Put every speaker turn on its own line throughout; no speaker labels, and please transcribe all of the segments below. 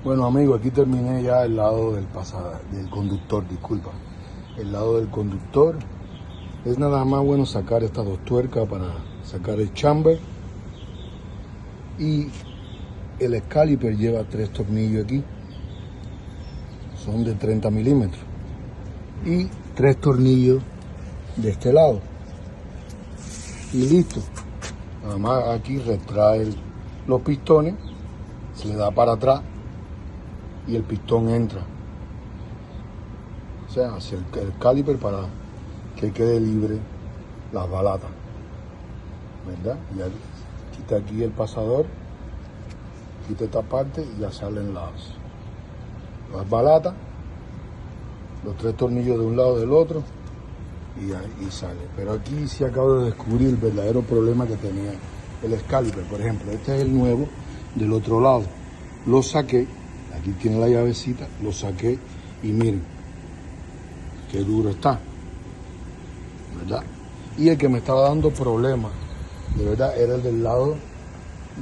Bueno amigos, aquí terminé ya el lado del conductor, disculpa. El lado del conductor. Es nada más bueno sacar estas dos tuercas para sacar el chamber. Y el Excalibur lleva 3 tornillos aquí. Son de 30 milímetros. Y 3 tornillos de este lado. Y listo. Nada más aquí retrae los pistones. Se le da para atrás. Y el pistón entra, o sea, hacia el caliper para que quede libre las balatas, ¿verdad? Ya quita aquí el pasador, quita esta parte y ya salen las balatas, los 3 tornillos de un lado del otro y sale. Pero aquí sí acabo de descubrir el verdadero problema que tenía el Excalibur. Por ejemplo, este es el nuevo del otro lado, lo saqué. Aquí tiene la llavecita, lo saqué y miren qué duro está, ¿verdad? Y el que me estaba dando problemas, de verdad, era el del lado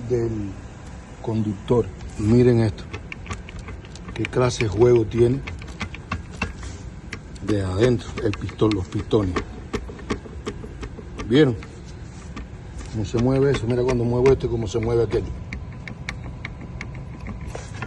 del conductor. Y miren esto, qué clase de juego tiene de adentro los pistones. ¿Vieron cómo se mueve eso? Mira cuando muevo esto y cómo se mueve aquello.